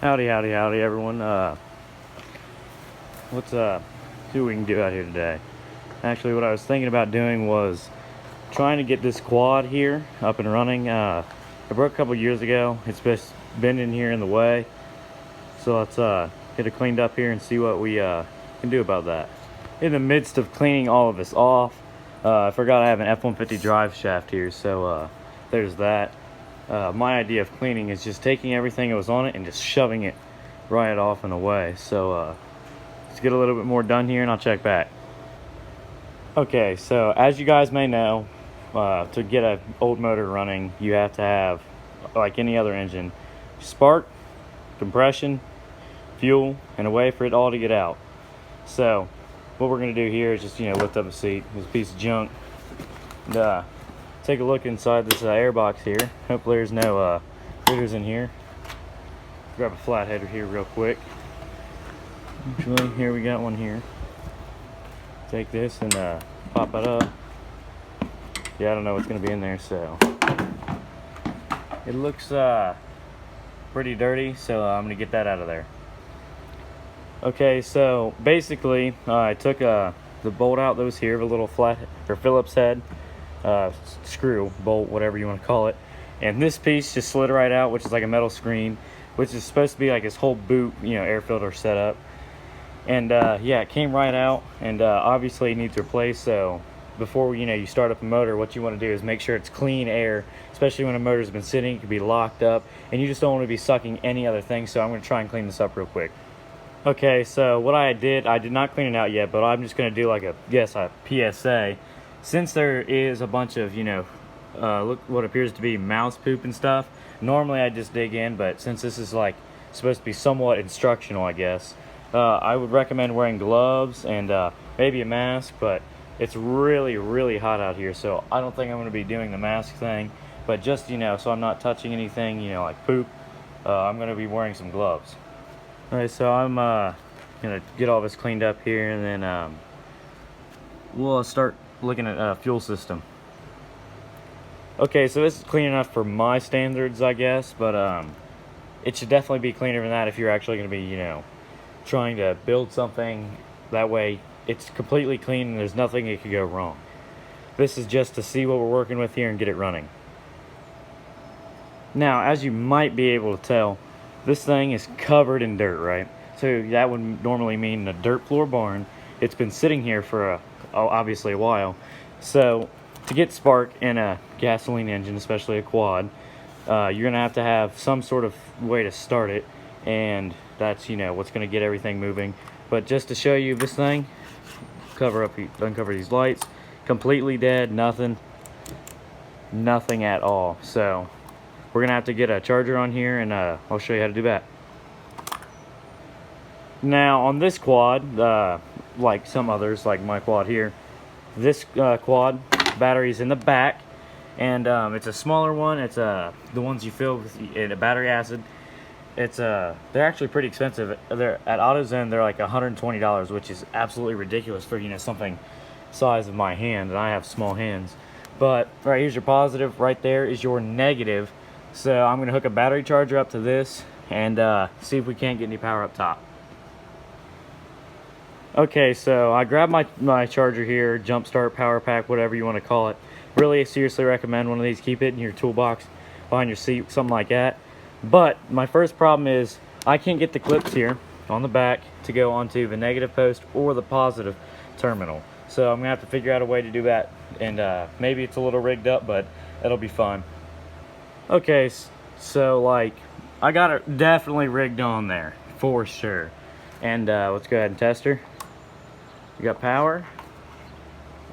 Howdy, howdy, howdy, everyone. Let's see what we can do out here today. Actually, what I was thinking about doing was trying to get this quad here up and running. It broke a couple years ago. It's just been in here in the way. So let's get it cleaned up here and see what we can do about that. In the midst of cleaning all of this off, I forgot I have an F-150 drive shaft here, so there's that. My idea of cleaning is just taking everything that was on it and just shoving it right off and away. So let's get a little bit more done here and I'll check back. Okay, so as you guys may know, to get an old motor running, you have to have, like any other engine, spark, compression, fuel, and a way for it all to get out. So what we're going to do here is just, lift up a seat, this piece of junk, and take a look inside this air box here. Hopefully there's no critters in here. Grab a flatheader here real quick. Actually, here we got one here. Take this and pop it up. Yeah, I don't know what's going to be in there, so it looks pretty dirty, so I'm going to get that out of there. Okay, so basically I took the bolt out that was here, the little flat or Phillips head screw, bolt, whatever you want to call it, and this piece just slid right out, which is like a metal screen, which is supposed to be like this whole boot, air filter setup. And yeah, it came right out, and obviously it needs replaced. So before you start up a motor, what you want to do is make sure it's clean air, especially when a motor's been sitting. It could be locked up, and you just don't want to be sucking any other thing. So I'm going to try and clean this up real quick. Okay, so what I did not clean it out yet, but I'm just going to do like a PSA. Since there is a bunch of, look what appears to be mouse poop and stuff, normally I just dig in, but since this is like supposed to be somewhat instructional, I guess, I would recommend wearing gloves and maybe a mask, but it's really, really hot out here, so I don't think I'm going to be doing the mask thing, but just, so I'm not touching anything, like poop, I'm going to be wearing some gloves. Alright, so I'm going to get all this cleaned up here, and then we'll start looking at fuel system. Okay, so this is clean enough for my standards, I guess, but it should definitely be cleaner than that if you're actually going to be, trying to build something. That way it's completely clean and there's nothing that could go wrong. This is just to see what we're working with here and get it running. Now, as you might be able to tell, this thing is covered in dirt, right? So that would normally mean a dirt floor barn. It's been sitting here for obviously a while. So to get spark in a gasoline engine, especially a quad, you're gonna have some sort of way to start it, and that's what's gonna get everything moving. But just to show you this thing, uncover these lights, completely dead, nothing at all. So we're gonna have to get a charger on here, and I'll show you how to do that. Now on this quad, like some others, like my quad here, this quad battery's in the back, and it's a smaller one. It's the ones you fill with a battery acid. It's they're actually pretty expensive. They're at AutoZone, they're like $120, which is absolutely ridiculous for something size of my hand, and I have small hands. But right here's your positive, right there is your negative. So I'm gonna hook a battery charger up to this and see if we can't get any power up top. Okay, so I grabbed my charger here, jump start, power pack, whatever you want to call it. Really seriously recommend one of these. Keep it in your toolbox, behind your seat, something like that. But my first problem is I can't get the clips here on the back to go onto the negative post or the positive terminal. So I'm gonna have to figure out a way to do that, and maybe it's a little rigged up, but it'll be fun. Okay, so like I got it definitely rigged on there for sure. And let's go ahead and test her. We got power,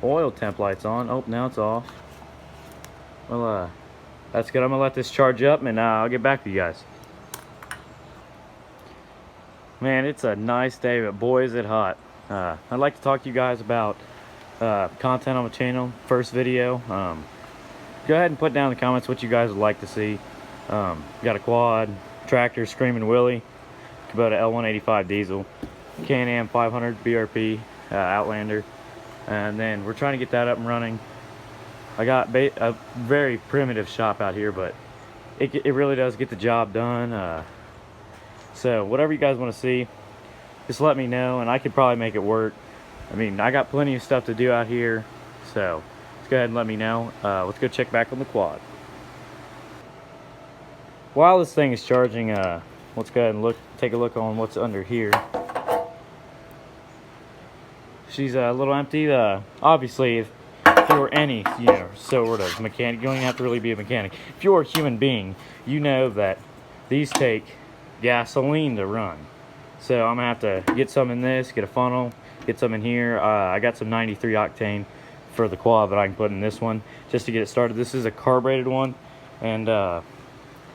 oil temp lights on. Oh, now it's off. Well, that's good. I'm gonna let this charge up, and I'll get back to you guys. Man, it's a nice day, but boy is it hot. I'd like to talk to you guys about content on the channel. First video. Go ahead and put down in the comments what you guys would like to see. Got a quad, tractor, Screaming Willie, Kubota L185 diesel, Can-Am 500 BRP, Outlander, and then we're trying to get that up and running. I got a very primitive shop out here, but it really does get the job done. So whatever you guys want to see, just let me know, and I could probably make it work. I mean, I got plenty of stuff to do out here, so just go ahead and let me know. Let's go check back on the quad. While this thing is charging, let's go ahead and take a look on what's under here. She's a little empty. Obviously, if you're any, sort of mechanic, you don't even have to really be a mechanic. If you're a human being, you know that these take gasoline to run. So I'm gonna have to get some in this, get a funnel, get some in here. I got some 93 octane for the quad that I can put in this one just to get it started. This is a carbureted one, and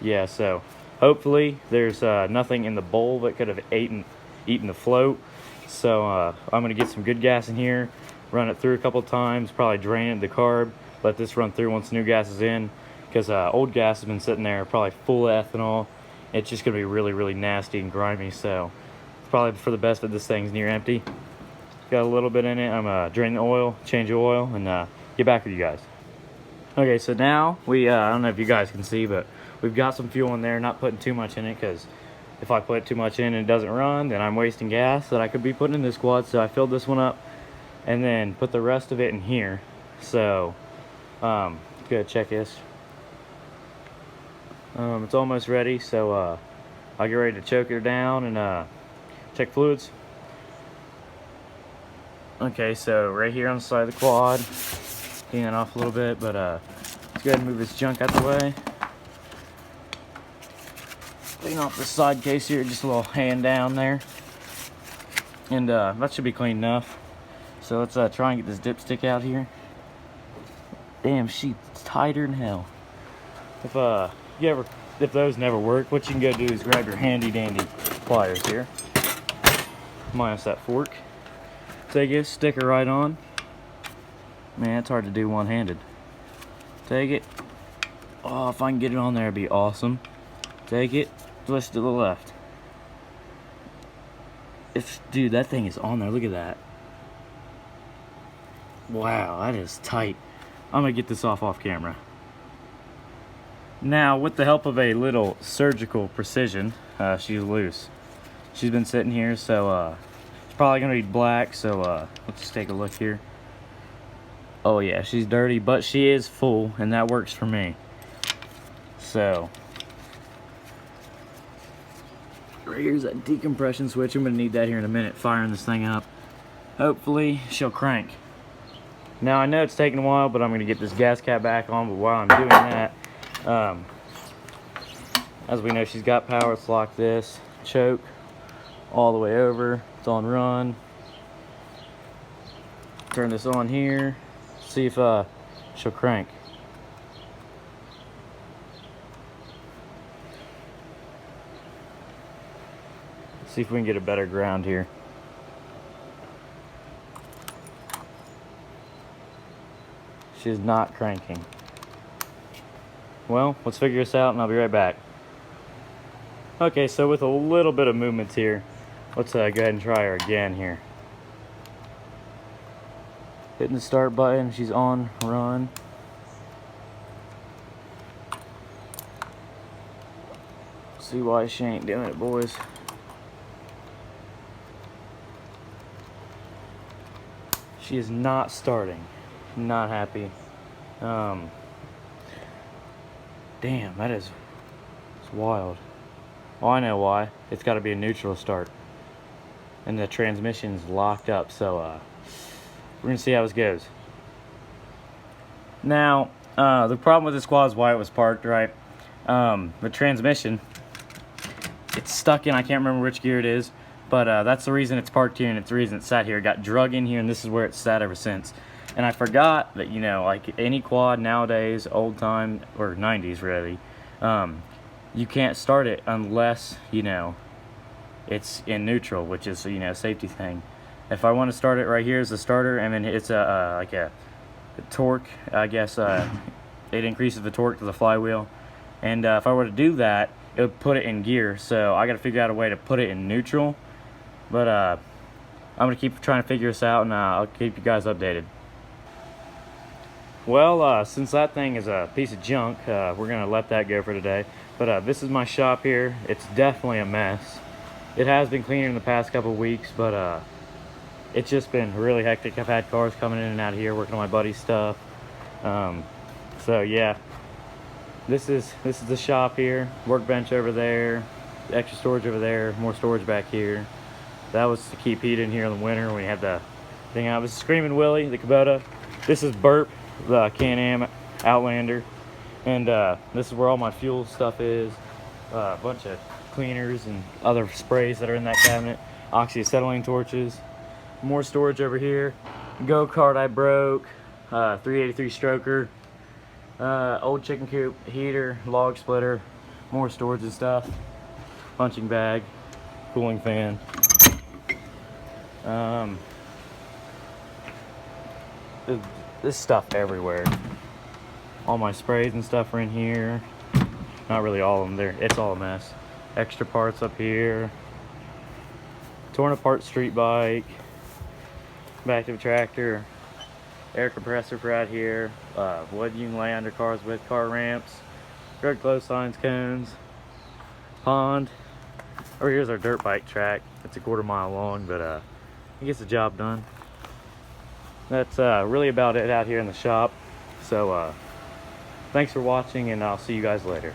yeah, so hopefully there's nothing in the bowl that could have eaten the float. So I'm gonna get some good gas in here, run it through a couple times, probably drain the carb, let this run through once new gas is in, because old gas has been sitting there probably full of ethanol. It's just gonna be really, really nasty and grimy. So it's probably for the best that this thing's near empty. Got a little bit in it. I'm gonna drain the oil, change the oil, and get back with you guys. Okay, so now we I don't know if you guys can see, but we've got some fuel in there, not putting too much in it, because if I put too much in and it doesn't run, then I'm wasting gas that I could be putting in this quad. So I filled this one up and then put the rest of it in here. So go check this. It's almost ready, so I'll get ready to choke her down and check fluids. Okay, so right here on the side of the quad, clean that off a little bit, but let's go ahead and move this junk out the way. Clean off the side case here, just a little hand down there, and that should be clean enough. So let's try and get this dipstick out here. Damn, she's tighter than hell. If those never work, what you can go do is grab your handy dandy pliers here, minus that fork. Take it, stick her right on. Man, it's hard to do one-handed. Take it. Oh, if I can get it on there, it'd be awesome. Take it, twist to the left. Dude, that thing is on there. Look at that. Wow, that is tight. I'm gonna get this off camera. Now, with the help of a little surgical precision, she's loose. She's been sitting here, so it's probably gonna be black. So let's just take a look here. Oh yeah, she's dirty, but she is full, and that works for me. So right here's that decompression switch. I'm gonna need that here in a minute, firing this thing up. Hopefully she'll crank. Now I know it's taking a while, but I'm gonna get this gas cap back on. But while I'm doing that, as we know, she's got power. Let's lock this, choke all the way over. It's on run. Turn this on here. See if she'll crank. See if we can get a better ground here. She's not cranking. Well, let's figure this out and I'll be right back. Okay, so with a little bit of movement here, let's go ahead and try her again here. Hitting the start button, she's on run. See why she ain't doing it, boys. She is not starting. Not happy. Damn, it's wild. Oh, I know why. It's got to be a neutral start, and the transmission's locked up. So we're gonna see how this goes. Now, the problem with this quad is why it was parked, right? The transmission, it's stuck in. I can't remember which gear it is, but that's the reason it's parked here, and it's the reason it sat here. It got drug in here, and this is where it's sat ever since. And I forgot that, like any quad nowadays, old time, or 90s really, you can't start it unless, it's in neutral, which is, a safety thing. If I want to start it right here as the starter, and then it's like a torque, I guess, it increases the torque to the flywheel. And if I were to do that, it would put it in gear. So I got to figure out a way to put it in neutral. But I'm going to keep trying to figure this out, and I'll keep you guys updated. Well, since that thing is a piece of junk, we're going to let that go for today. But this is my shop here. It's definitely a mess. It has been cleaner in the past couple weeks, but it's just been really hectic. I've had cars coming in and out of here working on my buddy's stuff. So yeah, this is the shop here. Workbench over there, extra storage over there, more storage back here. That was to keep heat in here in the winter when we had the thing out. This is Screaming Willie, the Kubota. This is Burp, the Can-Am Outlander. And this is where all my fuel stuff is. A bunch of cleaners and other sprays that are in that cabinet. Oxyacetylene torches. More storage over here. Go-kart I broke. 383 stroker. Old chicken coop, heater, log splitter. More storage and stuff. Punching bag. Cooling fan. This stuff everywhere. All my sprays and stuff are in here. Not really all of them there. It's all a mess. Extra parts up here. Torn apart street bike. Active tractor. Air compressor for out here. Wood you can lay under cars with. Car ramps. Road close signs, cones. Pond. Over here's our dirt bike track. It's a 1/4 mile long, but it gets the job done. That's really about it out here in the shop. So thanks for watching, and I'll see you guys later.